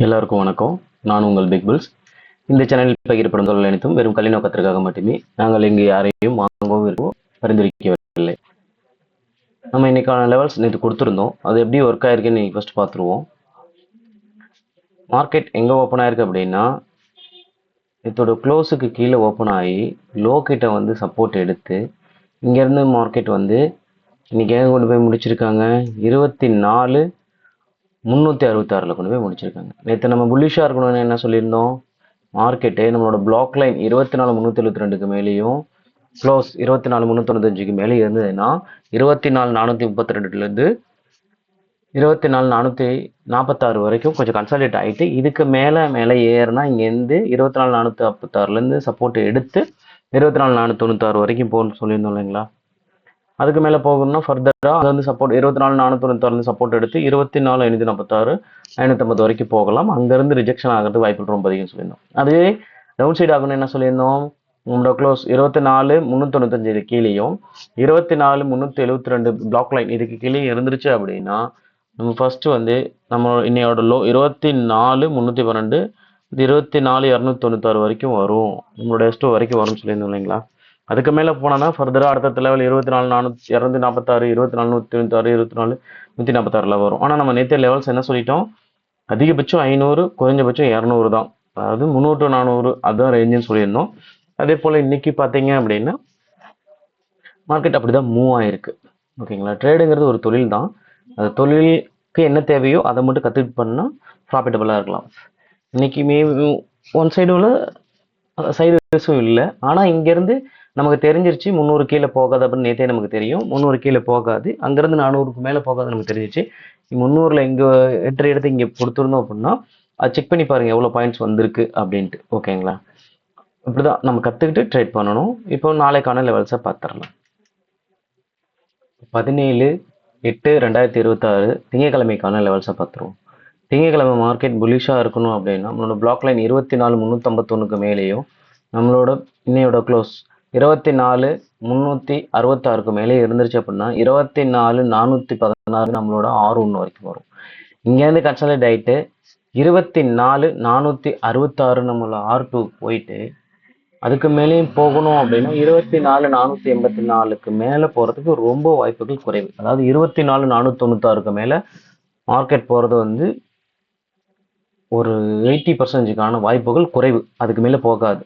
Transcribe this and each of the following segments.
எல்லாருக்கும் வணக்கம். நான் உங்கள் பிக் புல்ஸ். இந்த சேனலில் பகிரப்படும் தொழில் அனைத்தும் வெறும் கல்வி நோக்கத்திற்காக மட்டுமே. நாங்கள் இங்கு யாரையும் வாங்கவும் இருக்கவும் பரிந்துரைக்கவில்லை. நம்ம இன்னைக்கான லெவல்ஸ் நேற்று கொடுத்துருந்தோம். அது எப்படி ஒர்க் ஆயிருக்குன்னு நீங்கள் ஃபர்ஸ்ட் பார்த்துருவோம். மார்க்கெட் எங்கே ஓப்பன் ஆயிருக்கு அப்படின்னா, இதோட க்ளோஸுக்கு கீழே ஓப்பன் ஆகி லோ கிட்ட வந்து சப்போர்ட் எடுத்து இங்கேருந்து மார்க்கெட் வந்து இன்னைக்கு எங்கே கொண்டு போய் முடிச்சிருக்காங்க, 24,366 கொண்டு போய் முடிச்சிருக்காங்க. நேற்று நம்ம புல்லிஷாக இருக்கணும்னு என்ன சொல்லியிருந்தோம், மார்க்கெட்டு நம்மளோட பிளாக் லைன் 24,372க்கு மேலேயும் க்ளோஸ் 24,395க்கு மேலே இருந்ததுன்னா 24,432லேருந்து 24,446 வரைக்கும் கொஞ்சம் கன்சாலிடேட் ஆகிட்டு இதுக்கு மேலே ஏறுனா இங்கேருந்து 24,446லேருந்து சப்போர்ட் எடுத்து 24,496 வரைக்கும் போகணும்னு சொல்லியிருந்தோம் இல்லைங்களா. அதுக்கு மேலே போகணும்னா ஃபர்தராக அது வந்து சப்போர்ட் 24,496 சப்போர்ட் எடுத்து 24,546 550 வரைக்கும் போகலாம். அங்கேருந்து ரிஜெக்ஷன் ஆகிறதுக்கு வாய்ப்பு ரொம்ப அதிகம் சொல்லியிருந்தோம். அதுவே டவுன் சைட் ஆகணும்னு என்ன சொல்லியிருந்தோம், நம்மளோட க்ளோஸ் 24,395 கீழேயும் 24,372 பிளாக் லைன் இதுக்கு கீழே இருந்துருச்சு அப்படின்னா நம்ம ஃபர்ஸ்ட் வந்து நம்ம இன்னையோட லோ 24,312 24,296 வரைக்கும் வரும், நம்மளோட S2 வரைக்கும் வரும்னு சொல்லியிருந்தோம் இல்லைங்களா. அதுக்கு மேலே போனால் தான் ஃபர்தராக அடுத்த லெவல் 24,246 24,196 24,146 வரும். ஆனால் நம்ம நேற்று லெவல்ஸ் என்ன சொல்லிட்டோம், அதிகபட்சம் 500 குறைஞ்சபட்சம் 200 தான், அதாவது 300 to 400 அதுதான் ரேஞ்சுன்னு சொல்லியிருந்தோம். அதே போல் இன்னைக்கு பார்த்தீங்க அப்படின்னா மார்க்கெட் அப்படி தான் மூவ் ஆயிருக்கு. ஓகேங்களா. ட்ரேடுங்கிறது ஒரு தொழில் தான். அது தொழிலுக்கு என்ன தேவையோ அதை மட்டும் கற்றுக்கிட்டு பண்ணால் ப்ராஃபிட்டபுளாக இருக்கலாம். இன்னைக்கு ஒன் சைடு சைடும் இல்லை. ஆனால் இங்கேருந்து நமக்கு தெரிஞ்சிருச்சு 300 கீழே போகாது அப்படின்னு நேற்றே நமக்கு தெரியும். 300 கீழே போகாது, அங்கேருந்து 400க்கு மேலே போகாது நமக்கு தெரிஞ்சிச்சு. 300ல் இங்கே என்ட்ரி எடுத்து இங்கே கொடுத்துருந்தோம் அப்படின்னா அது செக் பண்ணி பாருங்கள் எவ்வளோ பாயிண்ட்ஸ் வந்திருக்கு அப்படின்ட்டு. ஓகேங்களா. இப்படி தான் நம்ம கற்றுக்கிட்டு ட்ரேட் பண்ணணும். இப்போ நாளைக்கான லெவல்ஸை பார்த்துடலாம். 17/8/2026 திங்கக்கிழமைக்கான லெவல்ஸை பார்த்துருவோம். திங்கக்கிழமை மார்க்கெட் புல்லிஷாக இருக்கணும் அப்படின்னா நம்மளோட பிளாக் லைன் 24,351க்கு மேலேயும் நம்மளோட இன்னையோட க்ளோஸ் 24,366க்கு மேலே இருந்துருச்சு அப்படின்னா 24,416 நம்மளோட R1 வரைக்கும் வரும். இங்கேருந்து கன்சாலிடேட் ஆகிட்டு 24,466 நம்மளோட R2 போயிட்டு அதுக்கு மேலேயும் போகணும் அப்படின்னா 24,484க்கு மேலே போகிறதுக்கு ரொம்ப வாய்ப்புகள் குறைவு. அதாவது 24,496க்கு மேலே மார்க்கெட் போகிறது வந்து ஒரு 80%க்கான வாய்ப்புகள் குறைவு, அதுக்கு மேலே போகாது.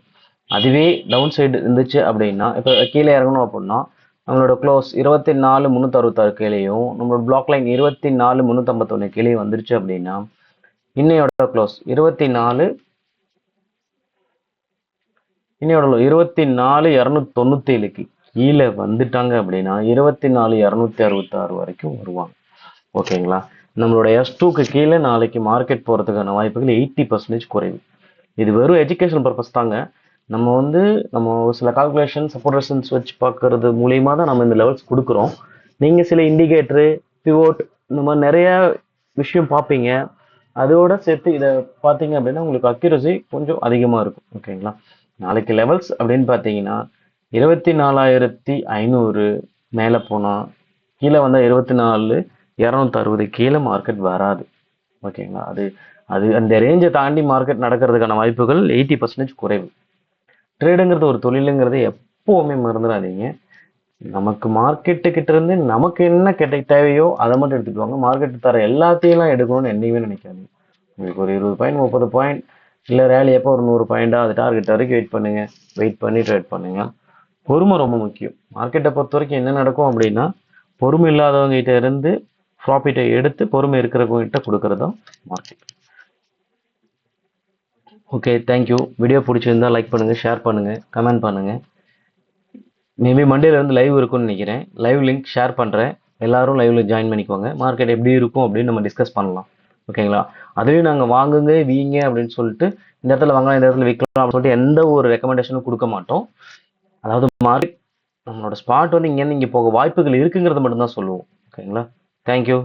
அதுவே டவுன் சைடு இருந்துச்சு அப்படின்னா இப்போ கீழே இறங்கணும் அப்படின்னா நம்மளோட க்ளோஸ் 24,366 கீழேயும் நம்மளோட பிளாக் லைன் 24,351 கீழே வந்துருச்சு அப்படின்னா இன்னையோட க்ளோஸ் 24,297க்கு கீழே வந்துட்டாங்க அப்படின்னா 24,266 வரைக்கும் வருவாங்க. ஓகேங்களா. நம்மளோட S2க்கு கீழே நாளைக்கு மார்க்கெட் போகிறதுக்கான வாய்ப்புகள் 80% குறைவு. இது வெறும் எஜுகேஷன் பர்பஸ் தாங்க. நம்ம சில கால்குலேஷன் சப்போர்ட் வச்சு பார்க்கறது மூலியமாக தான் நம்ம இந்த லெவல்ஸ் கொடுக்குறோம். நீங்கள் சில இண்டிகேட்டரு பிவோட் இந்த மாதிரி நிறைய விஷயம் பார்ப்பீங்க. அதோட சேர்த்து இதை பார்த்தீங்க அப்படின்னா உங்களுக்கு அக்யூரசி கொஞ்சம் அதிகமாக இருக்கும். ஓகேங்களா. நாளைக்கு லெவல்ஸ் அப்படின்னு பார்த்தீங்கன்னா 24,500 மேலே போனால் கீழே வந்தால் 24,260 கீழே மார்க்கெட் வராது. ஓகேங்களா. அது அந்த ரேஞ்சை தாண்டி மார்க்கெட் நடக்கிறதுக்கான வாய்ப்புகள் 80% குறைவு. ட்ரேடுங்கிறது ஒரு தொழிலுங்கிறது எப்போவுமே மறந்துடாதீங்க. நமக்கு மார்க்கெட்டுக்கிட்ட இருந்து நமக்கு என்ன தேவையோ அதை மட்டும் எடுத்துக்குவாங்க. மார்க்கெட்டு தர எல்லாத்தையும் எடுக்கணும்னு என்னையுமே நினைக்காதீங்க. உங்களுக்கு ஒரு 20 பாயிண்ட் 30 பாயிண்ட் இல்லை ரேலி எப்போ ஒரு 100 பாயிண்டாக அது டார்கெட் வரைக்கும் வெயிட் பண்ணி ட்ரேட் பண்ணுங்க. பொறுமை ரொம்ப முக்கியம். மார்க்கெட்டை பொறுத்த வரைக்கும் என்ன நடக்கும் அப்படின்னா பொறுமை இல்லாதவங்க கிட்ட இருந்து ப்ராஃபிட்டை எடுத்து பொறுமை இருக்கிறவங்க கிட்ட கொடுக்கறதும் மார்க்கெட். Okay, thank you. வீடியோ பிடிச்சிருந்தா லைக் பண்ணுங்கள், ஷேர் பண்ணுங்கள், கமெண்ட் பண்ணுங்கள். மேபி மண்டேல வந்து லைவ் இருக்கும்னு நினைக்கிறேன். லைவ் லிங்க் ஷேர் பண்ணுறேன், எல்லாரும் லைவ்ல ஜாயின் பண்ணிக்கோங்க. மார்க்கெட் எப்படி இருக்கும் அப்படின்னு நம்ம டிஸ்கஸ் பண்ணலாம். ஓகேங்களா. அதுலேயும் நாங்கள் வாங்குங்க வீங்க அப்படின்னு சொல்லிட்டு இந்த இடத்துல வாங்கலாம் இந்த இடத்துல விற்கலாம் அப்படின்னு சொல்லிட்டு எந்த ஒரு ரெக்கமெண்டேஷனும் கொடுக்க மாட்டோம். அதாவது மார்க்கெட் நம்மளோட ஸ்பாட் வந்து இங்கேருந்து இங்கே போக வாய்ப்புகள் இருக்குங்கிறத மட்டும்தான் சொல்லுவோம். ஓகேங்களா. தேங்க்யூ.